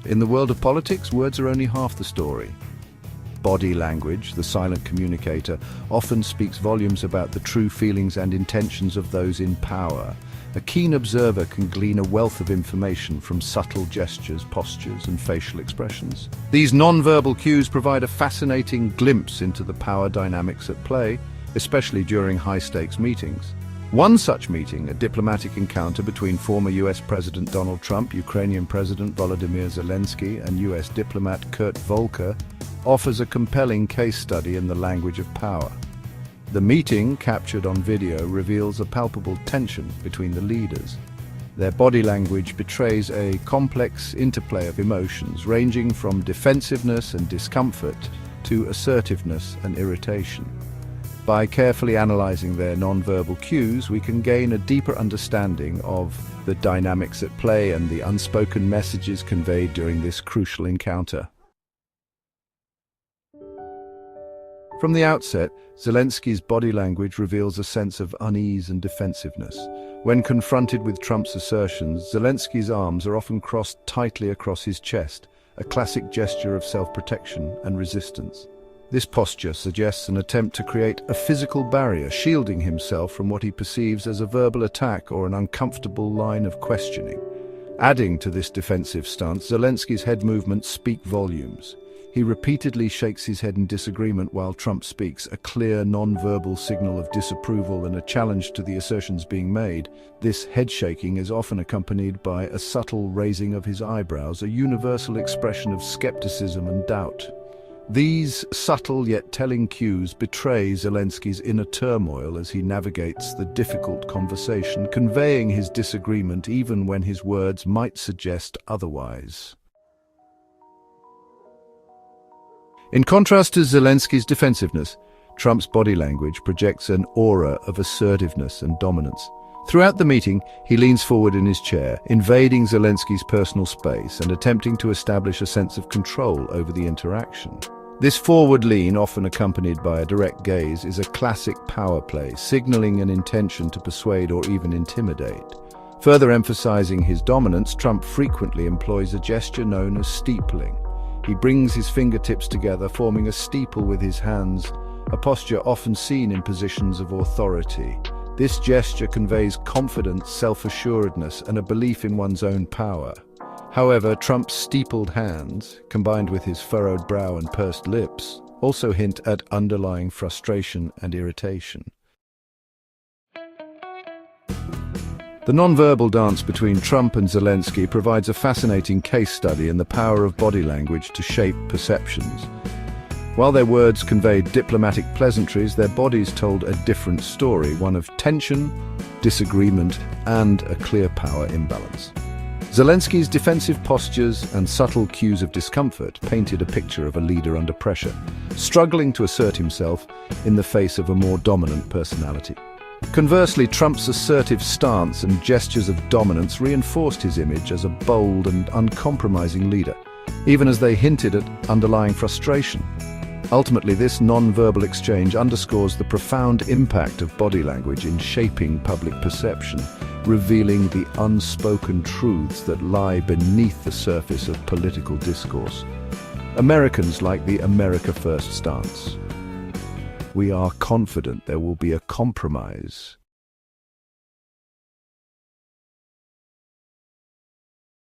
In the world of politics, words are only half the story. Body language, the silent communicator, often speaks volumes about the true feelings and intentions of those in power. A keen observer can glean a wealth of information from subtle gestures, postures, and facial expressions. These non-verbal cues provide a fascinating glimpse into the power dynamics at play, especially during high-stakes meetings. One such meeting, a diplomatic encounter between former US President Donald Trump, Ukrainian President Volodymyr Zelensky, and US diplomat Kurt Volker, offers a compelling case study in the language of power. The meeting, captured on video, reveals a palpable tension between the leaders. Their body language betrays a complex interplay of emotions, ranging from defensiveness and discomfort to assertiveness and irritation. By carefully analyzing their nonverbal cues, we can gain a deeper understanding of the dynamics at play and the unspoken messages conveyed during this crucial encounter. From the outset, Zelensky's body language reveals a sense of unease and defensiveness. When confronted with Trump's assertions, Zelensky's arms are often crossed tightly across his chest, a classic gesture of self-protection and resistance. This posture suggests an attempt to create a physical barrier, shielding himself from what he perceives as a verbal attack or an uncomfortable line of questioning. Adding to this defensive stance, Zelensky's head movements speak volumes. He repeatedly shakes his head in disagreement while Trump speaks, a clear non-verbal signal of disapproval and a challenge to the assertions being made. This head shaking is often accompanied by a subtle raising of his eyebrows, a universal expression of skepticism and doubt. These subtle yet telling cues betray Zelensky's inner turmoil as he navigates the difficult conversation, conveying his disagreement even when his words might suggest otherwise. In contrast to Zelensky's defensiveness, Trump's body language projects an aura of assertiveness and dominance. Throughout the meeting, he leans forward in his chair, invading Zelensky's personal space and attempting to establish a sense of control over the interaction. This forward lean, often accompanied by a direct gaze, is a classic power play, signaling an intention to persuade or even intimidate. Further emphasizing his dominance, Trump frequently employs a gesture known as steepling. He brings his fingertips together, forming a steeple with his hands, a posture often seen in positions of authority. This gesture conveys confidence, self-assuredness, and a belief in one's own power. However, Trump's steepled hands, combined with his furrowed brow and pursed lips, also hint at underlying frustration and irritation. The nonverbal dance between Trump and Zelensky provides a fascinating case study in the power of body language to shape perceptions. While their words conveyed diplomatic pleasantries, their bodies told a different story, one of tension, disagreement, and a clear power imbalance. Zelensky's defensive postures and subtle cues of discomfort painted a picture of a leader under pressure, struggling to assert himself in the face of a more dominant personality. Conversely, Trump's assertive stance and gestures of dominance reinforced his image as a bold and uncompromising leader, even as they hinted at underlying frustration. Ultimately, this non-verbal exchange underscores the profound impact of body language in shaping public perception, revealing the unspoken truths that lie beneath the surface of political discourse. Americans like the America First stance. We are confident there will be a compromise